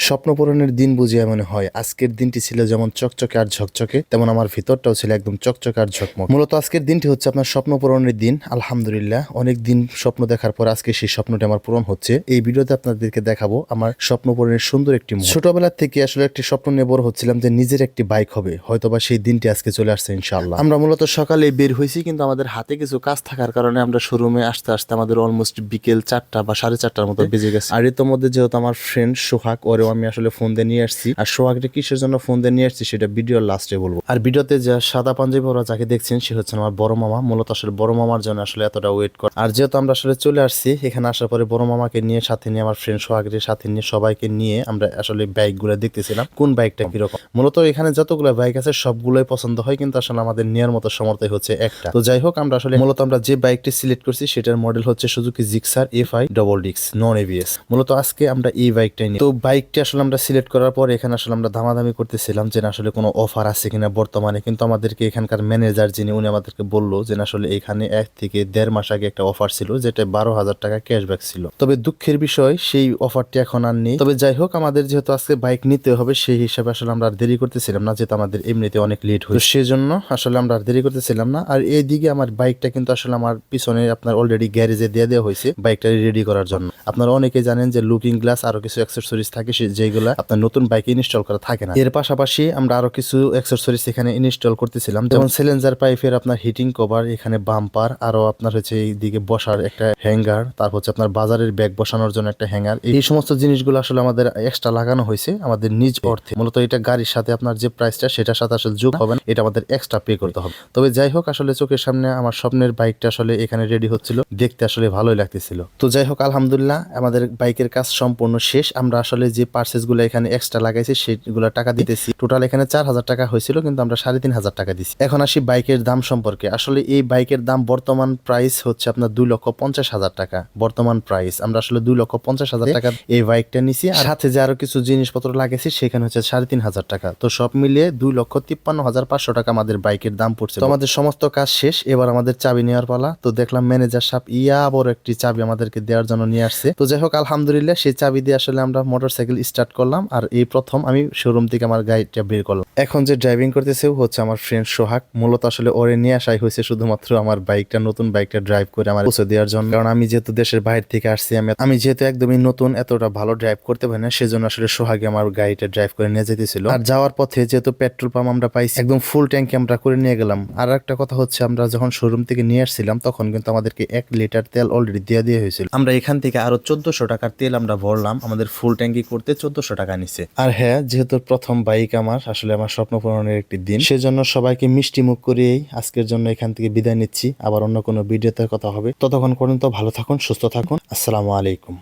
স্বপ্ন পূরণের দিন বুঝি এমন হয়। আজকের দিনটি ছিল যেমন চকচকে আর ঝকচকে, তেমন আমার ভিতরটাও ছিল একদম চকচকে আর ঝকমক। মূলত আজকের দিনটি হচ্ছে আপনার স্বপ্ন পূরণের দিন। আলহামদুলিল্লাহ, অনেক দিন স্বপ্ন দেখার পর আজকে সেই স্বপ্নটি আমার পূরণ হচ্ছে। এই ভিডিওতে আপনাদেরকে দেখাবো আমার স্বপ্ন পূরণের সুন্দর একটি মুহূর্ত। ছোটবেলা থেকে আসলে একটি স্বপ্ন নিয়ে বড় হচ্ছিলাম যে নিজের একটি বাইক হবে, হয়তোবা সেই দিনটি আজকে চলে আসছে ইনশাআল্লাহ। আমরা মূলত সকালে বের হয়েছি, কিন্তু আমাদের হাতে কিছু কাজ থাকার কারণে আমরা শোরুমে আসতে আসতে আমাদের অলমোস্ট বিকেল 4টা বা 4:30টার মতো বেজে গেছে। আর এর মধ্যে যেহেতু আমার ফ্রেন্ড সোহাগ, ওরেও আমি আসলে ফোন দিয়ে নিয়ে আসছি। আর সোহাগকে কিসের জন্য ফোন দিয়ে নিয়ে আসছি সেটা ভিডিওর লাস্টে বলবো। আর ভিডিওতে যা সাদা পাঞ্জাবি পরা যাকে দেখছেন সে হচ্ছে আমার বড় মামা। মূলত আসলে বড় মামার জন্য আসলে এতটা ওয়েট করে। আর যেহেতু আমরা আসলে চলে আসছি, এখানে আসার পরে বড় মামাকে নিয়ে সাথে নিয়ে আমার ফ্রেন্ড সোহাগের সাথে নিয়ে সবাইকে নিয়ে আমরা আসলে বাইক গুলো দেখতেছিলাম কোন বাইকটা কিরকম। মূলত এখানে যতগুলো বাইক আছে সবগুলোই পছন্দ হয়, কিন্তু আসলে আমাদের নেওয়ার মতো সমর্থই হচ্ছে একটা। তো যাই হোক, আমরা আসলে মূলত আমরা যে বাইকটি সিলেক্ট করছি সেটার মডেল হচ্ছে Suzuki Gixxer FI double disc নন ABS। মূলত আজকে আমরা এই বাইকটাই নিই। তো বাইকটি আসলে আমরা সিলেক্ট করার পর এখানে আসলে আমরা দামাদামি করতেছিলাম যে আসলে কোনো অফার আছে কিনা বর্তমানে। কিন্তু আমাদেরকে এখানকার ম্যানেজার যিনি, উনি আমাদেরকে বললো যে আসলে এখানে 1 থেকে 1.5 মাস আগে একটা অফার ছিল, যেটা 12,000 টাকা ক্যাশব্যাক ছিল। তবে দুঃখের বিষয় সেই অফারটি এখন আর নেই। তবে যাই হোক, আমাদের যেহেতু আজকে বাইক নিতে হবে সেই হিসাবে আসলে আমরা আর দেরি করতেছিলাম না, যেহেতু আমাদের এমনিতে অনেক লেট হয়, সেই জন্য আসলে আমরা আর দেরি করতেছিলাম না। আর এইদিকে আমার বাইকটা কিন্তু আসলে আমার পিছনে আপনার অলরেডি গ্যারেজে দিয়ে দেওয়া হয়েছে বাইকটা রেডি করার জন্য। আপনারা অনেকে জানেন যে লুকিং গ্লাস আরো কিছু অ্যাক্সেসরিজ থাকে যেগুলো আপনার নতুন বাইকে ইনস্টল করা থাকে না। এর পাশাপাশি আমরা আরো কিছু অ্যাক্সেসরিজ এখানে ইনস্টল করতেছিলাম, যেমন সিলিন্ডার পাইপের আপনার হিটিং কভার, এখানে বাম্পার, আরো আপনার হচ্ছে এইদিকে বসার একটা হ্যাঙ্গার, তারপর হচ্ছে আপনার বাজারের ব্যাগ বসানোর জন্য একটা হ্যাঙ্গার। এই সমস্ত জিনিসগুলো আসলে আমাদের এক্সট্রা লাগানো হয়েছে আমাদের নিজ অর্থে। মূলত এটা গাড়ির সাথে আপনার যে প্রাইসটা সেটার সাথে আসলে যোগ হবে না, এটা আমাদের এক্সট্রা পে করতে হবে। তবে যাই হোক, আসলে চোখের সামনে আমার স্বপ্নের বাইকটা আসলে এখানে রেডি হচ্ছিল, দেখতে আসলে ভালোই লাগতেছিল। তো যাই হোক, আলহামদুলিল্লাহ আমাদের বাইকের কাজ সম্পূর্ণ শেষ। আমরা আসলে যে পার্সেস গুলো এখানে এক্সট্রা লাগাইছি সেগুলো টাকা দিতেছি। টোটাল এখানে 4,000 টাকা হয়েছিল, কিন্তু আমরা 3,500 টাকা দিচ্ছি। এখন আসি বাইকের দাম সম্পর্কে। আসলে এই বাইকের দাম বর্তমান প্রাইস হচ্ছে আপনার 2,50,000 টাকা। বর্তমান প্রাইস আমরা আসলে 2,50,000 টাকা এই বাইকটা নিছি। আর সাথে যে আরো কিছু জিনিসপত্র লাগাইছি সেখানে হচ্ছে 3,500 টাকা। তো সব মিলিয়ে 2,53,500 টাকা আমাদের বাইকের দাম পড়ছে। তো আমাদের সমস্ত কাজ শেষ, এবার আমাদের চাবি নেওয়ার পালা। তো দেখলাম ম্যানেজার সাহেব বড় একটি চাবি আমাদেরকে দেওয়ার জন্য নিয়ে আসছে। তো যাই হোক, আলহামদুলিল্লাহ সেই চাবি দিয়ে আসলে আমরা মোটরসাইকেল স্টার্ট করলাম। আর এই প্রথম আমি শোরুম থেকে আমার গাড়িটা বের করলাম। এখন যে ড্রাইভিং করতেছে হচ্ছে আমার ফ্রেন্ড সোহাগ। মূলত আসলে ওরে নিয়ে আসাই হয়েছে শুধুমাত্র আমার বাইকটা, নতুন বাইকটা ড্রাইভ করে আমার পৌঁছে দেওয়ার জন্য। কারণ আমি যেহেতু দেশের বাইরে থেকে আসছি, আমি যেহেতু একদমই নতুন, এতটা ভালো ড্রাইভ করতে পারি না, সেজন্য আসলে সোহাগে আমার গাড়িটা ড্রাইভ করে নিয়ে যেতেছিল। আর যাওয়ার পথে যেহেতু পেট্রোল পাম্প আমরা পাইছি, একদম ফুল ট্যাঙ্কি আমরা করে নিয়ে গেলাম। আর একটা কথা হচ্ছে, আমরা যখন শোরুম থেকে নিয়ে আসছিলাম তখন কিন্তু আমাদেরকে 1 লিটার তেল অলরেডি দিয়ে হয়েছিল। আমরা এখান থেকে আরো 1400 টাকার তেল আমরা ভরলাম, আমাদের ফুল ট্যাঙ্কি করতে 1400 টাকা নিছে। আর হ্যাঁ, যেহেতু প্রথম বাইক আমার, আসলে আমার স্বপ্ন পূরণের একটি দিন, সেজন্য সবাইকে মিষ্টি মুখ করিয়েই আজকের জন্য এখান থেকে বিদায় নিচ্ছি। আবার অন্য কোনো ভিডিওতে কথা হবে। ততক্ষণ পর্যন্ত ভালো থাকুন, সুস্থ থাকুন। আসসালামু আলাইকুম।